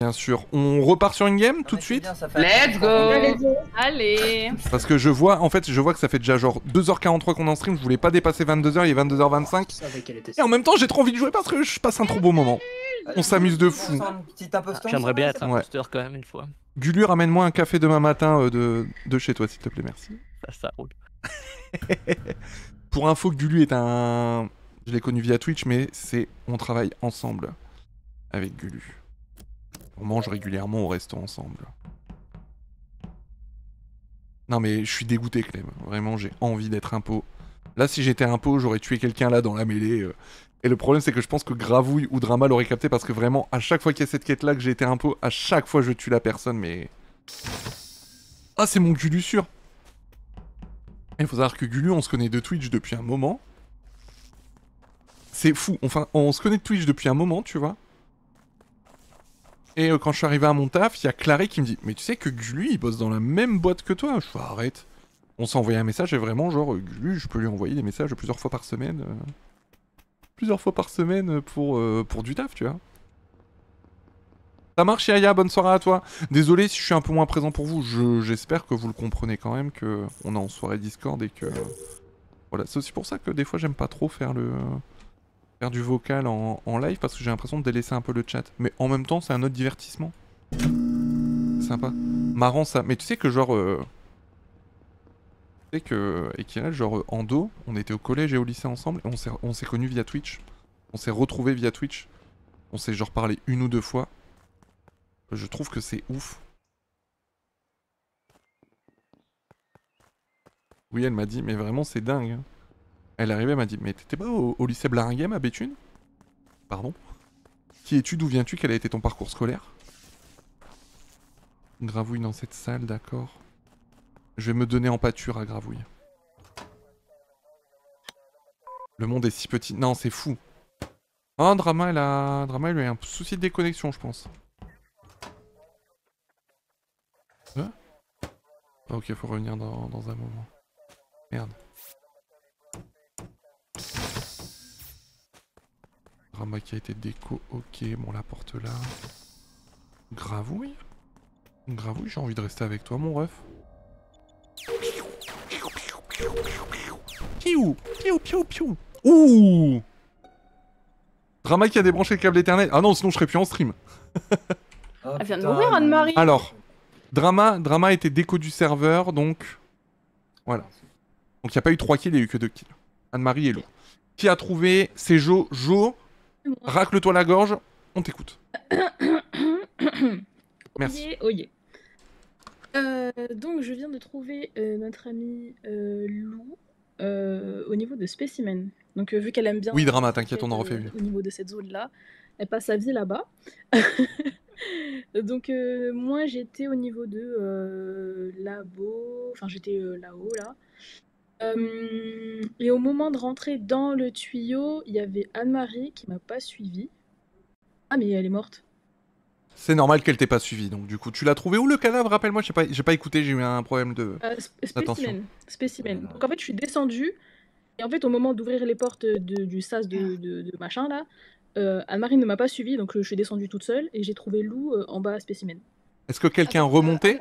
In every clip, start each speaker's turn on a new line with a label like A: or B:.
A: Bien sûr. On repart sur une game tout de suite?
B: Let's go.
C: Allez.
A: Parce que je vois, en fait, je vois que ça fait déjà genre 2h43 qu'on est en stream, je voulais pas dépasser 22h, il est 22h25. Et en même temps, j'ai trop envie de jouer parce que je passe un trop beau moment. On s'amuse de fou.
D: J'aimerais bien être imposteur quand même une fois.
A: Gulu, ramène-moi un café demain matin de chez toi, s'il te plaît, merci.
D: Ça roule.
A: Pour info, Gulu est un... Je l'ai connu via Twitch, mais c'est... On travaille ensemble avec Gulu. On mange régulièrement au resto ensemble. Non mais je suis dégoûté, Clem. Vraiment, j'ai envie d'être impo. Là, si j'étais impo, j'aurais tué quelqu'un là dans la mêlée. Et le problème, c'est que je pense que Gravouille ou Drama l'auraient capté parce que vraiment, à chaque fois qu'il y a cette quête-là que j'ai été impo, à chaque fois je tue la personne, mais... Ah, c'est mon Gulu sûr. Il faut savoir que Gulu, on se connaît de Twitch depuis un moment. C'est fou. Enfin, on se connaît de Twitch depuis un moment, tu vois. Et quand je suis arrivé à mon taf, il y a Claré qui me dit « Mais tu sais que Gulu, il bosse dans la même boîte que toi ?» Je fais « Arrête !» On s'est envoyé un message et vraiment, genre, Gulu, je peux lui envoyer des messages plusieurs fois par semaine. Plusieurs fois par semaine pour du taf, tu vois. Ça marche, Yaya, bonne soirée à toi. Désolé si je suis un peu moins présent pour vous, j'espère que vous le comprenez quand même, que on est en soirée Discord et que... Voilà, c'est aussi pour ça que des fois j'aime pas trop faire du vocal en live parce que j'ai l'impression de délaisser un peu le chat. Mais en même temps, c'est un autre divertissement. Sympa. Marrant ça. Mais tu sais que genre... Tu sais que... Et qu'il y a genre Ando, on était au collège et au lycée ensemble et on s'est connus via Twitch. On s'est retrouvés via Twitch. On s'est genre parlé une ou deux fois. Je trouve que c'est ouf. Oui, elle m'a dit, mais vraiment c'est dingue. Elle est arrivée, elle m'a dit, mais t'étais pas au lycée Blaringhem à Béthune? Pardon? Qui es-tu? D'où viens-tu? Quel a été ton parcours scolaire? Gravouille dans cette salle, d'accord. Je vais me donner en pâture à Gravouille. Le monde est si petit. Non, c'est fou. Oh, Drama, Drama, il a un souci de déconnexion, je pense. Hein? Ok, faut revenir dans un moment. Merde. Drama qui a été déco, ok, bon la porte là. Gravouille? Gravouille, j'ai envie de rester avec toi mon ref. Piou, piou, piou, piou. Ouh! Drama qui a débranché le câble Ethernet. Ah non, sinon je serais plus en stream.
C: Elle vient de mourir, Anne-Marie.
A: Alors, Drama était déco du serveur, donc... Voilà. Donc il n'y a pas eu 3 kills, il n'y a eu que 2 kills. Anne-Marie et Lou. Qui a trouvé? C'est Jo. Jo, racle-toi la gorge, on t'écoute. Merci.
E: Oyez. Donc je viens de trouver notre amie Lou au niveau de Spécimen. Donc vu qu'elle aime bien...
A: Oui, Drama, t'inquiète, on en refait une.
E: Au niveau de cette zone-là, elle passe sa vie là-bas. Donc moi j'étais au niveau de labo, enfin j'étais là-haut là. Et au moment de rentrer dans le tuyau, il y avait Anne-Marie qui m'a pas suivie. Ah mais elle est morte.
A: C'est normal qu'elle t'ait pas suivi, donc du coup, tu l'as trouvé où le cadavre? Rappelle-moi, j'ai pas écouté, j'ai eu un problème de...
E: Spécimen. Donc en fait je suis descendue, et en fait au moment d'ouvrir les portes du sas de machin là, Anne-Marie ne m'a pas suivie, donc je suis descendue toute seule, et j'ai trouvé Lou en bas à Spécimen.
A: Est-ce que quelqu'un remontait?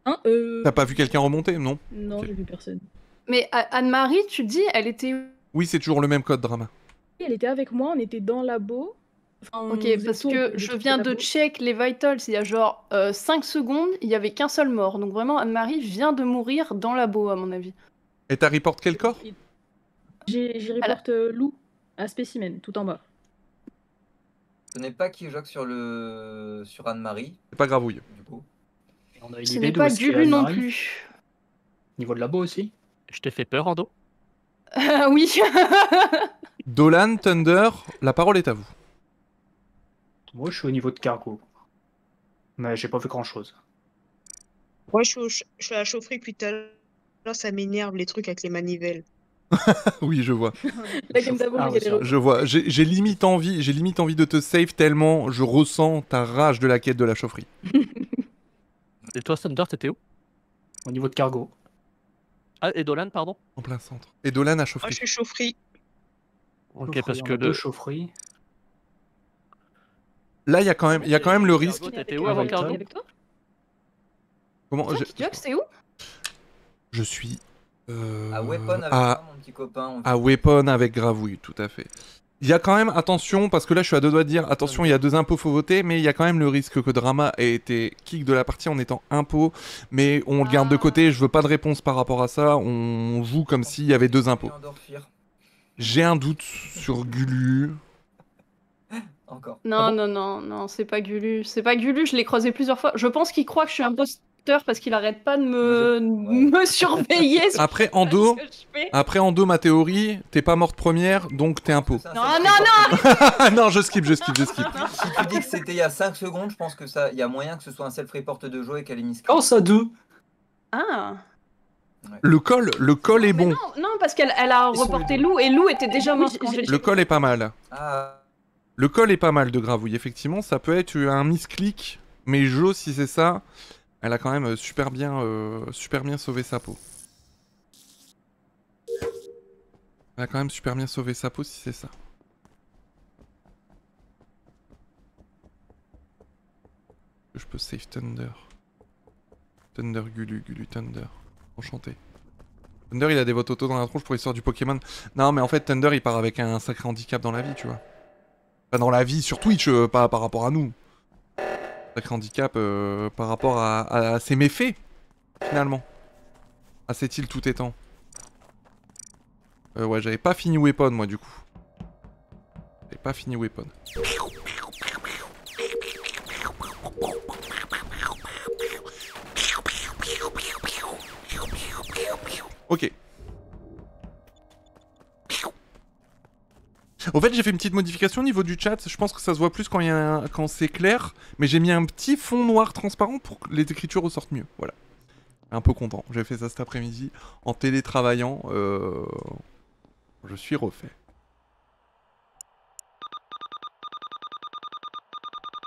E: Hein,
A: T'as pas vu quelqu'un remonter? Non.
E: Non,
A: Okay.
E: j'ai vu personne.
C: Mais Anne-Marie, tu dis, elle était où?
A: Oui, c'est toujours le même code, Drama.
E: Elle était avec moi, on était dans labo. Enfin,
C: Ok, parce que je viens de check les vitals, il y a genre 5 secondes, il y avait qu'un seul mort. Donc vraiment, Anne-Marie vient de mourir dans labo, à mon avis.
A: Et t'as report quel corps?
E: J'ai report Lou à Spécimen, tout en bas.
F: Ce n'est pas qui joue sur Anne-Marie.
A: C'est pas Gravouille.
F: Du coup.
C: Ce n'est pas Gulu non plus.
G: Niveau de labo aussi.
D: Je t'ai fait peur, Ando?
C: Oui.
A: Dolan, Thunder, la parole est à vous.
G: Moi, je suis au niveau de cargo. Mais j'ai pas vu grand-chose.
H: Moi, je suis à la chaufferie depuis tout à l'heure, ça m'énerve les trucs avec les manivelles.
A: Oui, je vois.
E: La game d'avant,
A: Je vois. J'ai limite envie de te save tellement je ressens ta rage de la quête de la chaufferie.
D: Et toi, Thunder, t'étais où?
G: Au niveau de cargo.
D: Ah, et Dolan, pardon?
A: En plein centre. Et Dolan à chaufferie.
H: Moi, je suis chaufferie.
D: Ok, parce que
G: deux chaufferies.
A: Là, il y a quand même le risque.
D: Cargo, t'étais où avant Cargo?
E: Avec toi?
A: Comment
C: Kidjox, c'est où?
A: Je suis.
F: À Weapon avec
A: à,
F: moi, mon petit copain.
A: à Weapon avec Gravouille, tout à fait. Il y a quand même, attention, parce que là je suis à deux doigts de dire, attention, il y a 2 impôts, faut voter, mais il y a quand même le risque que Drama ait été kick de la partie en étant impôt, mais on le garde de côté, je veux pas de réponse par rapport à ça, on joue comme s'il y avait 2 impôts. J'ai un doute sur Gulu.
F: Encore.
C: Non, c'est pas Gulu. C'est pas Gulu, je l'ai croisé plusieurs fois. Je pense qu'il croit que je suis imposteur parce qu'il arrête pas de me surveiller.
A: Après Ando, ma théorie, t'es pas morte première, donc t'es impôt.
C: Non
A: Non, je skip.
F: Si tu dis que c'était il y a 5 secondes, je pense que ça, il y a moyen que ce soit un self-report de Joe et qu'Alinis.
G: Oh, ça deux.
C: Ah.
A: Le col est bon.
C: Non, parce qu'elle a reporté Lou et Lou était déjà morte quand j'ai
A: Le col est pas mal.
F: Ah.
A: Le col est pas mal de Gravouille, effectivement, ça peut être un misclick, mais Jo, si c'est ça, elle a quand même super bien sauvé sa peau. Elle a quand même super bien sauvé sa peau si c'est ça. Je peux save Thunder. Thunder Gulu, Thunder. Enchanté. Thunder il a des votes auto dans la tronche pour l'histoire du Pokémon. Non mais en fait Thunder il part avec un sacré handicap dans la vie, tu vois. Pas dans la vie sur Twitch, pas par rapport à nous. Sacré handicap par rapport à ses méfaits, finalement. À cette île tout étant. Ouais, j'avais pas fini Weapon, moi, du coup. J'avais pas fini Weapon. Ok. Au fait, j'ai fait une petite modification au niveau du chat. Je pense que ça se voit plus quand c'est clair. Mais j'ai mis un petit fond noir transparent pour que les écritures ressortent mieux. Voilà. Un peu content. J'ai fait ça cet après-midi. En télétravaillant. Je suis refait.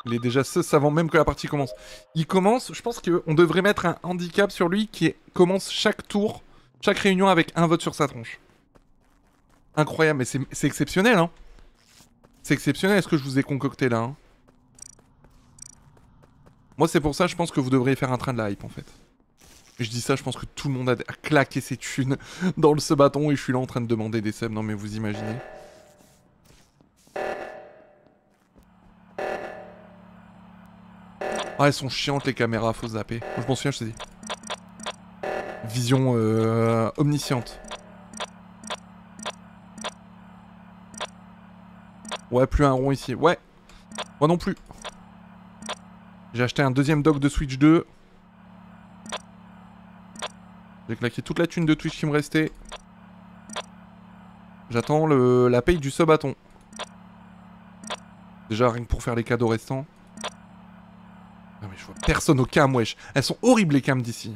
A: Il est déjà ce avant même que la partie commence. Il commence, je pense qu'on devrait mettre un handicap sur lui qui commence chaque tour, chaque réunion avec un vote sur sa tronche. Incroyable, mais c'est exceptionnel, hein. C'est exceptionnel ce que je vous ai concocté là. Hein. Moi, c'est pour ça, je pense que vous devriez faire un train de la hype en fait. Et je dis ça, je pense que tout le monde a claqué ses thunes dans le bâton et je suis là en train de demander des subs. Non, mais vous imaginez. Ah, elles sont chiantes les caméras, faut zapper. Moi, je m'en souviens, je t'ai dit. Vision omnisciente. Ouais, plus un rond ici. Ouais. Moi non plus. J'ai acheté un deuxième dock de Switch 2. J'ai claqué toute la thune de Twitch qui me restait. J'attends la paye du sub-bâton. Déjà, rien que pour faire les cadeaux restants. Non mais je vois personne aux cams, wesh. Elles sont horribles les cams d'ici.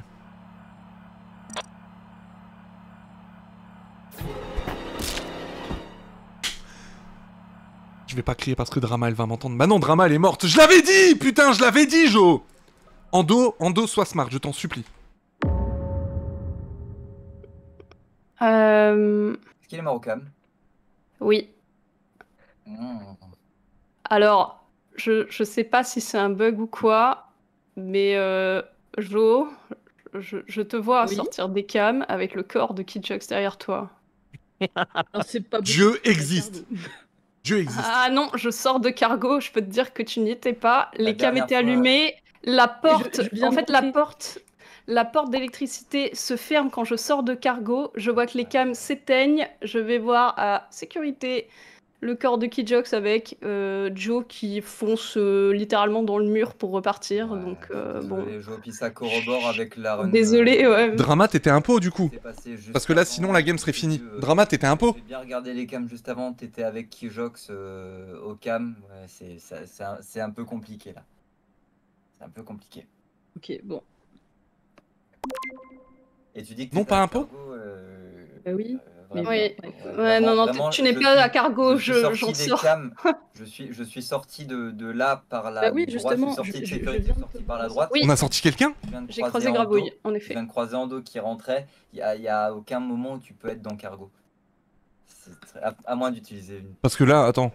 A: Je vais pas crier parce que Drama elle va m'entendre. Bah non, Drama elle est morte. Je l'avais dit, putain, je l'avais dit, Jo. Ando, sois smart, je t'en supplie.
F: Est-ce qu'il est mort au cam?
C: Oui. Alors, je sais pas si c'est un bug ou quoi, mais Jo, je te vois sortir des cams avec le corps de Kidjox derrière toi.
E: Alors, c'est pas
A: Dieu existe. Dieu existe.
C: Ah non, je sors de cargo, je peux te dire que tu n'y étais pas. Les cams
F: dernière
C: étaient
F: fois-
C: allumées, la porte,
E: je viens
C: en
E: de
C: fait la porte d'électricité se ferme quand je sors de cargo, je vois que les cams s'éteignent, je vais voir à sécurité le corps de Kidjox avec Joe qui fonce littéralement dans le mur pour repartir,
F: Ouais,
C: donc
F: désolé, Jo, puis ça corrobore avec la run.
C: Désolé, ouais.
A: Drama, t'étais un pot du coup.
F: s'est passé juste
A: Parce que là,
F: avant.
A: sinon, la game serait finie.
F: Tu,
A: Drama, t'étais un pot.
F: J'ai bien regardé les cams juste avant, t'étais avec Kijox au cam. Ouais, c'est un peu compliqué là. C'est un peu compliqué.
E: Ok, bon.
F: Et tu dis que
A: Non,
F: t'étais
A: pas
F: à
A: un pot
F: Cargo,
E: Oui.
F: vraiment,
C: Oui.
F: vraiment,
C: Ouais, non,
F: vraiment,
C: tu n'es
F: je
C: pas
F: suis-
C: à cargo,
F: je suis sorti
C: j'en
F: des
C: sors.
F: cams, je suis sorti de là par la
E: Bah oui,
F: droite,
E: justement,
F: je suis sorti de
E: je
F: sécurité,
E: viens de
F: sorti
E: te
F: par la
E: voir.
F: droite.
C: Oui.
A: On a sorti quelqu'un?
F: Je viens de
C: J'ai
F: croiser
C: croisé
F: Ando,
C: Grabouille, en
F: Je
C: effet.
F: viens de croiser Ando qui rentrait. Il y a aucun moment où tu peux être dans cargo. À moins d'utiliser une.
A: Parce que là, attends.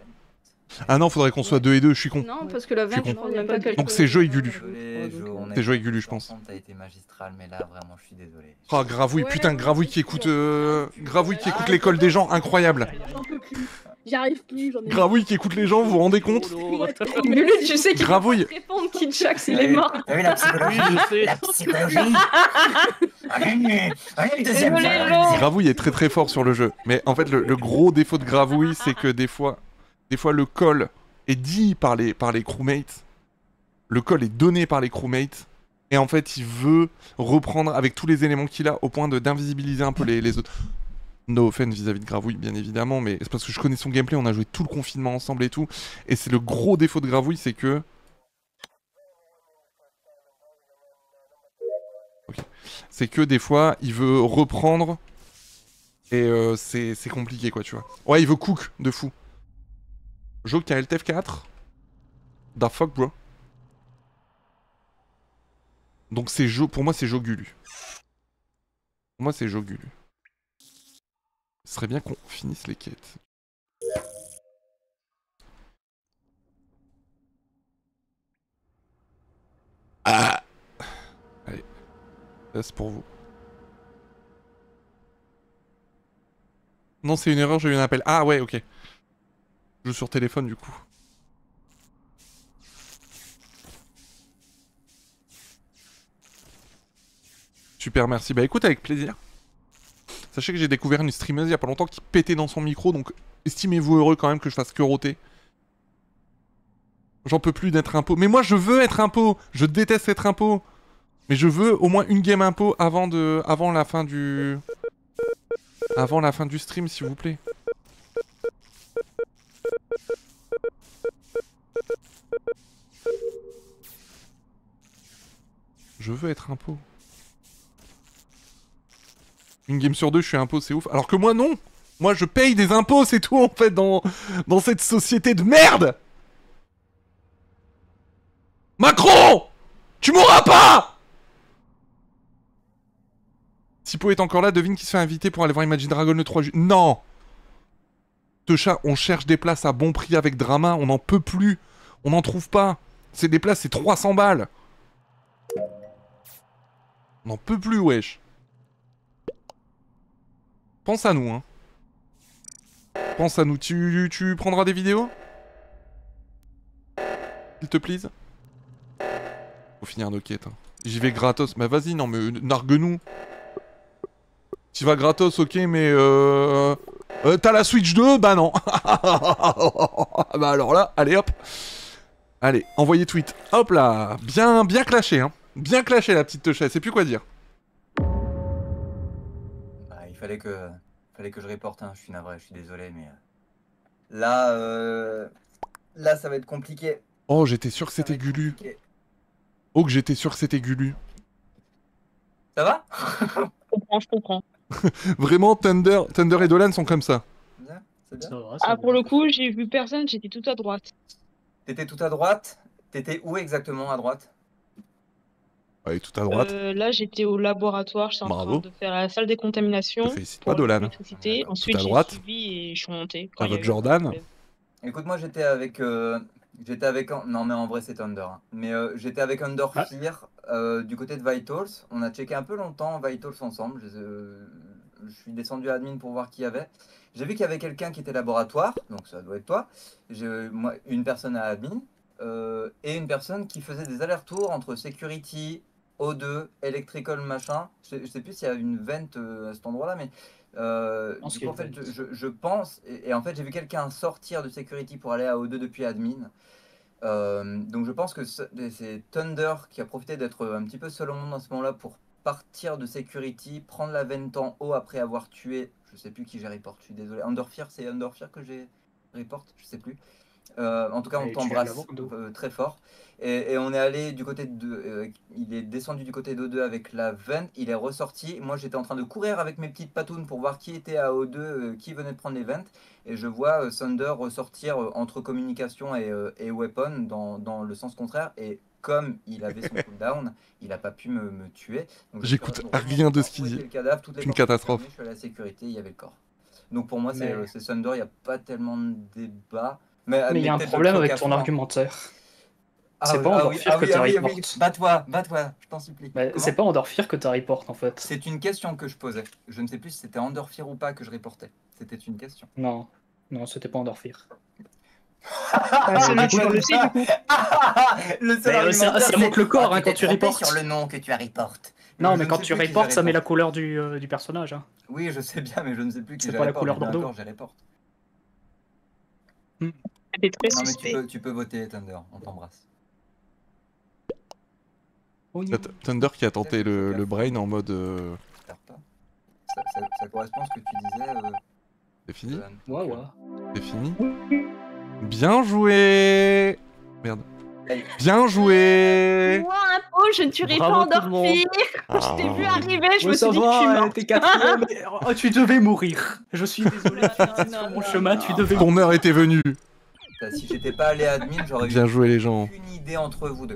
A: Ah non, faudrait qu'on soit 2 et 2, je suis con.
C: Non, parce que la
A: Je suis
C: 20, je
A: con.
C: pense même pas qu'elle.
A: Donc c'est Jo et Gulu.
F: Désolé, Jo, on a
A: C'est Jo et
F: été
A: Gulu, je pense.
F: ensemble, t'as été magistral, mais là, vraiment, je suis désolé.
A: Oh, Gravouille,
E: Ouais,
A: putain,
E: ouais,
A: Gravouille
E: ouais,
A: qui écoute,
E: ouais.
A: Gravouille qui
E: Ah,
A: écoute l'école des gens, incroyable.
E: J'en peux plus. J'y arrive plus, j'en ai
A: Gravouille qui écoute les gens, vous vous rendez compte?
C: Gulu, tu sais qu'il
A: Gravouille.
C: peut pas te répondre, Kidjax, il est mort.
F: T'as vu la psychologie?
D: Oui, je sais.
F: La psychologie. Allez, le deuxième
C: Désolé,
F: jeu.
C: Jo.
A: Gravouille est très très fort sur le jeu. Mais en fait, le gros défaut de Gravouille, c'est que des fois le call est dit par les crewmates. Le call est donné par les crewmates. Et en fait, il veut reprendre avec tous les éléments qu'il a au point d'invisibiliser un peu les autres. No offense vis-à-vis de Gravouille, bien évidemment, mais c'est parce que je connais son gameplay, on a joué tout le confinement ensemble et tout. Et c'est le gros défaut de Gravouille, c'est que... Ok. C'est que des fois, il veut reprendre... Et c'est compliqué, quoi, tu vois. Ouais, il veut cook de fou. Jo qui a LTF4. Da fuck, bro. Donc c'est Jo, pour moi c'est Jo Gulu. Pour moi c'est Jo Gulu. Ce serait bien qu'on finisse les quêtes. Ah. Allez. Ça c'est pour vous. Non, c'est une erreur, j'ai eu un appel. Ah ouais, ok. Je joue sur téléphone du coup. Super, merci. Bah écoute, avec plaisir. Sachez que j'ai découvert une streameuse il y a pas longtemps qui pétait dans son micro, donc estimez-vous heureux quand même que je fasse que roter. J'en peux plus d'être impo. Mais moi je veux être impo. Je déteste être impo. Mais je veux au moins une game impo avant la fin du... Avant la fin du stream, s'il vous plaît. Je veux être impo. Une game sur deux, je suis impôt, c'est ouf. Alors que moi, non. Moi, je paye des impôts, c'est tout, en fait, dans cette société de merde. Macron, tu mourras pas. Sipo est encore là, devine qui se fait inviter pour aller voir Imagine Dragon le 3 juillet. Non. Techa, on cherche des places à bon prix avec Drama, on n'en peut plus. On n'en trouve pas. C'est des places, c'est 300 balles. On n'en peut plus, wesh. Pense à nous, hein. Pense à nous. Tu prendras des vidéos? S'il te plaît. Faut finir nos quêtes. Hein. J'y vais gratos. Bah vas-y, non mais nargue-nous. Tu vas gratos, ok, mais t'as la Switch 2? Bah non. Bah alors là, allez hop. Allez, envoyez tweet. Hop là. Bien clashé, hein. Bien clashé la petite Techa, elle sait plus quoi dire.
F: Il fallait que je reporte, hein. Je suis navré, je suis désolé, mais là, ça va être compliqué.
A: Oh, j'étais sûr que c'était Gulu. Oh, que j'étais sûr que c'était Gulu.
F: Ça va?
H: Je comprends.
A: Vraiment, Thunder et Dolan sont comme ça.
F: C'est bien.
H: Ah, pour le coup, j'ai vu personne, j'étais tout à droite.
F: T'étais tout à droite? T'étais où exactement à droite?
A: Ouais, tout à droite.
H: Là, j'étais au laboratoire, j'étais en
A: Bravo.
H: train de faire la salle des contaminations.
A: Te félicite pas, Dolan.
H: L'électricité.
A: Tout
H: Ensuite,
A: à
H: j'ai
A: droite.
H: suivi et je suis montée. quand il y
A: Avec
H: a eu
A: Jordan.
H: un problème.
F: Écoute, moi j'étais avec. Non, mais en vrai, c'est Thunder. Hein. Mais j'étais avec Underfear du côté de Vitals. On a checké un peu longtemps Vitals ensemble. Je suis descendu à admin pour voir qui y avait. J'ai vu qu'il y avait quelqu'un qui était laboratoire, donc ça doit être toi. Moi, une personne à admin et une personne qui faisait des allers-retours entre security, O2, electrical, machin. Je sais plus s'il y a une vente à cet endroit-là, mais. Du coup, en fait, je pense, et en fait, j'ai vu quelqu'un sortir de security pour aller à O2 depuis admin. Donc, je pense que c'est Thunder qui a profité d'être un petit peu seul au monde à ce moment-là pour partir de security, prendre la vente en haut après avoir tué. Je sais plus qui j'ai report, je suis désolé. Underfear, c'est Underfear que j'ai report, je sais plus. En tout cas, on t'embrasse très fort. Et on est allé du côté de... il est descendu du côté d'O2 avec la vente, il est ressorti. Moi, j'étais en train de courir avec mes petites patounes pour voir qui était à O2, qui venait de prendre les ventes. Et je vois Thunder ressortir entre communication et weapon dans le sens contraire. Et comme il avait son cooldown, il n'a pas pu me tuer.
A: J'écoute rien de ce qu'il dit.
F: C'est
A: une catastrophe.
F: Je suis à la sécurité, il y avait le corps. Donc pour moi, c'est Thunder, il n'y a pas tellement de débat.
G: Mais il y a un
F: peut-être
G: problème
F: le
G: avec
F: truc à
G: ton
F: fond.
G: argumentaire.
F: Ah
G: C'est
F: oui,
G: pas
F: ah
G: Endorphir
F: oui,
G: que t'as
F: oui,
G: report.
F: oui. Bats-toi, je t'en supplie.
G: Mais
F: Comment
G: c'est pas Endorphir que t'as report en fait.
F: C'est une question que je posais. Je ne sais plus si c'était Endorphir ou pas que je reportais. C'était une question.
G: Non, non, c'était pas Endorphir.
H: Celui-là, tu le sais du coup.
F: Le seul
G: Mais,
F: argumentaire,
G: ça monte le corps,
F: tu
G: quand
F: t'es
G: tu
F: trompé
G: reportes.
F: sur le nom que tu as reportes.
G: Non,
F: Je
G: mais
F: ne
G: quand
F: sais
G: tu
F: plus qui
G: reportes,
F: j'ai
G: ça met la
F: report.
G: couleur du personnage. Hein.
F: Oui, je sais bien, mais je ne sais plus qui
G: C'est
F: j'ai
G: pas la
F: report.
G: couleur
F: Mais bien
G: bordeaux.
F: d'accord, j'ai report.
H: C'était très
F: Non, mais
H: suspect.
F: tu peux voter, Thunder. On t'embrasse.
A: Thunder qui a tenté le brain en mode.
F: J'espère pas. Ça correspond à ce que tu disais.
A: C'est fini?
F: Johan.
G: Ouais.
A: C'est fini? Bien joué! Merde. Bien joué!
C: Moi, un pot, je ne tuerai pas
D: Bravo tout le monde.
C: Endorphir. Je t'ai vu arriver, je me suis dit que tu mens.
G: t'es quatrième. Oh, tu devais mourir. Je suis désolé. Sur mon chemin, tu devais
A: Ton heure était venue.
F: Si j'étais pas allé admin, j'aurais
A: Bien
F: eu
A: joué les gens.
F: une idée entre vous deux.